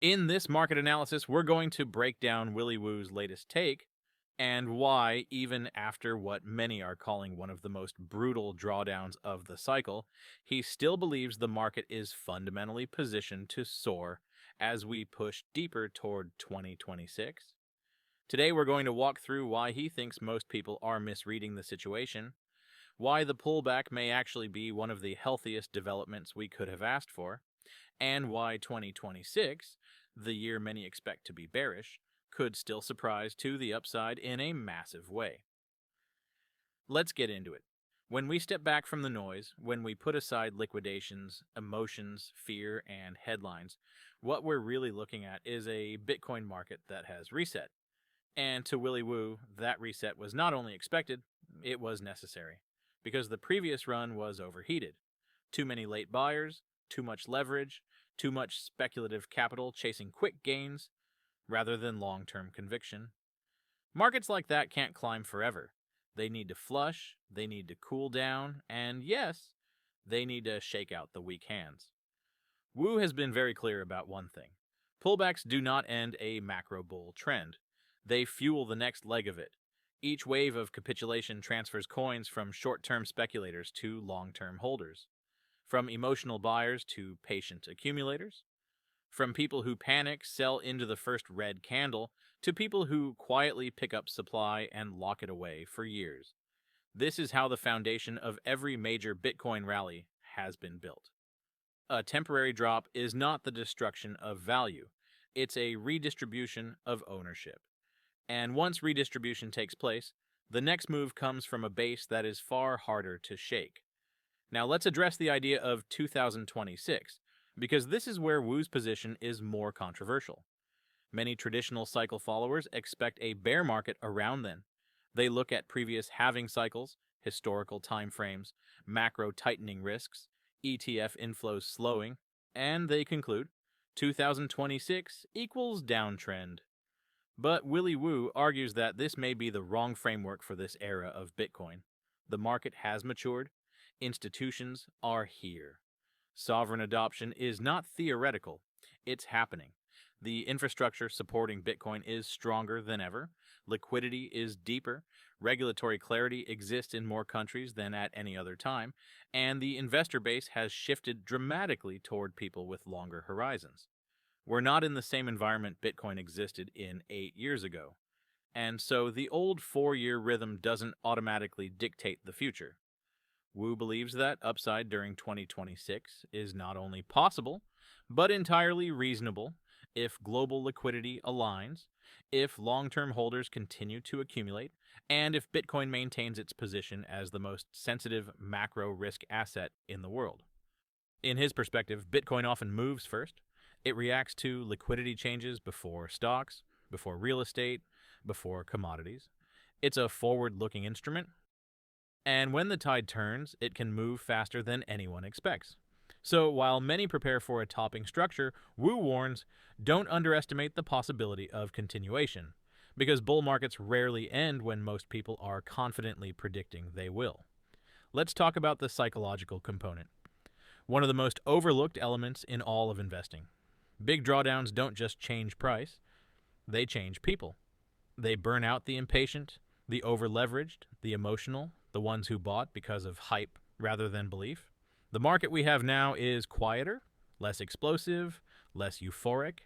In this market analysis, we're going to break down Willy Woo's latest take and why, even after what many are calling one of the most brutal drawdowns of the cycle, he still believes the market is fundamentally positioned to soar as we push deeper toward 2026. Today, we're going to walk through why he thinks most people are misreading the situation, why the pullback may actually be one of the healthiest developments we could have asked for, and why 2026, the year many expect to be bearish, could still surprise to the upside in a massive way. Let's get into it. When we step back from the noise, when we put aside liquidations, emotions, fear, and headlines, what we're really looking at is a Bitcoin market that has reset. And to Willy Woo, that reset was not only expected, it was necessary. Because the previous run was overheated. Too many late buyers, too much leverage, too much speculative capital chasing quick gains rather than long-term conviction. Markets like that can't climb forever. They need to flush, they need to cool down, and yes, they need to shake out the weak hands. Wu has been very clear about one thing. Pullbacks do not end a macro bull trend. They fuel the next leg of it. Each wave of capitulation transfers coins from short-term speculators to long-term holders, from emotional buyers to patient accumulators, from people who panic, sell into the first red candle, to people who quietly pick up supply and lock it away for years. This is how the foundation of every major Bitcoin rally has been built. A temporary drop is not the destruction of value. It's a redistribution of ownership. And once redistribution takes place, the next move comes from a base that is far harder to shake. Now let's address the idea of 2026, because this is where Wu's position is more controversial. Many traditional cycle followers expect a bear market around then. They look at previous halving cycles, historical time frames, macro tightening risks, ETF inflows slowing, and they conclude 2026 equals downtrend. But Willy Woo argues that this may be the wrong framework for this era of Bitcoin. The market has matured. Institutions are here. Sovereign adoption is not theoretical. It's happening. The infrastructure supporting Bitcoin is stronger than ever. Liquidity is deeper. Regulatory clarity exists in more countries than at any other time. And the investor base has shifted dramatically toward people with longer horizons. We're not in the same environment Bitcoin existed in 8 years ago. And so the old 4-year rhythm doesn't automatically dictate the future. Wu believes that upside during 2026 is not only possible, but entirely reasonable if global liquidity aligns, if long-term holders continue to accumulate, and if Bitcoin maintains its position as the most sensitive macro risk asset in the world. In his perspective, Bitcoin often moves first. It reacts to liquidity changes before stocks, before real estate, before commodities. It's a forward-looking instrument, and when the tide turns, it can move faster than anyone expects. So while many prepare for a topping structure, Wu warns, don't underestimate the possibility of continuation, because bull markets rarely end when most people are confidently predicting they will. Let's talk about the psychological component, one of the most overlooked elements in all of investing. Big drawdowns don't just change price, they change people. They burn out the impatient, the over-leveraged, the emotional, the ones who bought because of hype rather than belief. The market we have now is quieter, less explosive, less euphoric,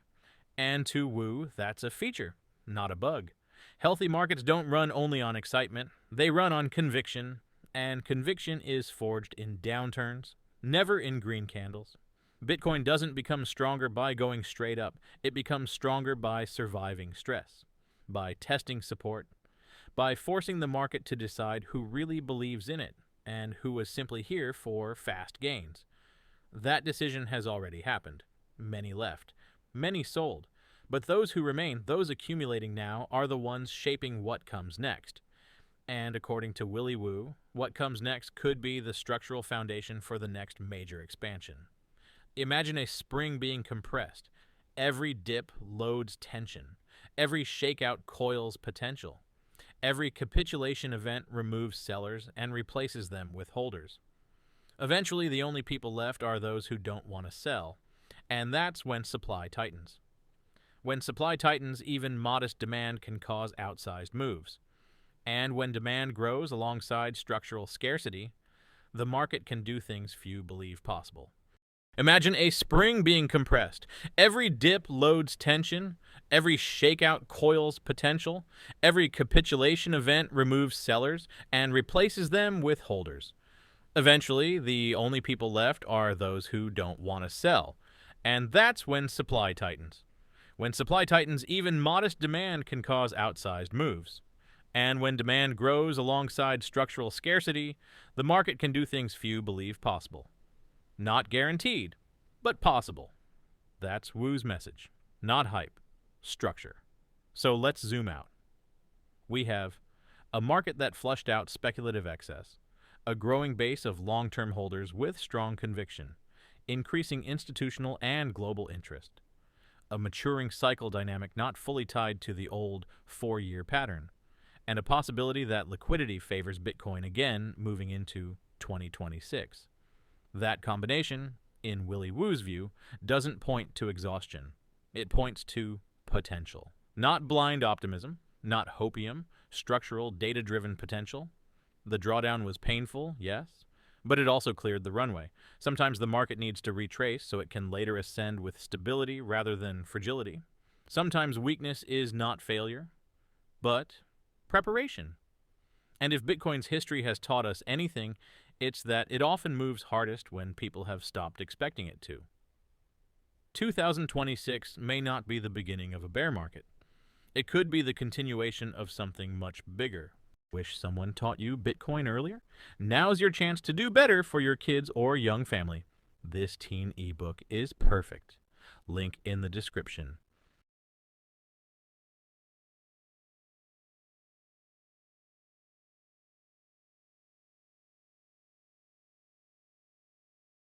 and to Wu, that's a feature, not a bug. Healthy markets don't run only on excitement, they run on conviction, and conviction is forged in downturns, never in green candles. Bitcoin doesn't become stronger by going straight up. It becomes stronger by surviving stress, by testing support, by forcing the market to decide who really believes in it and who was simply here for fast gains. That decision has already happened. Many left. Many sold. But those who remain, those accumulating now, are the ones shaping what comes next. And according to Willy Woo, what comes next could be the structural foundation for the next major expansion. Imagine a spring being compressed. Every dip loads tension. Every shakeout coils potential. Every capitulation event removes sellers and replaces them with holders. Eventually, the only people left are those who don't want to sell, and that's when supply tightens. When supply tightens, even modest demand can cause outsized moves. And when demand grows alongside structural scarcity, the market can do things few believe possible. Imagine a spring being compressed. Every dip loads tension, every shakeout coils potential, every capitulation event removes sellers and replaces them with holders. Eventually, the only people left are those who don't want to sell, and that's when supply tightens. When supply tightens, even modest demand can cause outsized moves. And when demand grows alongside structural scarcity, the market can do things few believe possible. Not guaranteed, but possible. That's Wu's message. Not hype, structure. So let's zoom out. We have a market that flushed out speculative excess, a growing base of long-term holders with strong conviction, increasing institutional and global interest, a maturing cycle dynamic not fully tied to the old 4-year pattern, and a possibility that liquidity favors Bitcoin again moving into 2026. That combination, in Willy Woo's view, doesn't point to exhaustion. It points to potential. Not blind optimism, not hopium, structural, data-driven potential. The drawdown was painful, yes, but it also cleared the runway. Sometimes the market needs to retrace so it can later ascend with stability rather than fragility. Sometimes weakness is not failure, but preparation. And if Bitcoin's history has taught us anything, it's that it often moves hardest when people have stopped expecting it to. 2026 may not be the beginning of a bear market. It could be the continuation of something much bigger. Wish someone taught you Bitcoin earlier? Now's your chance to do better for your kids or young family. This teen ebook is perfect. Link in the description.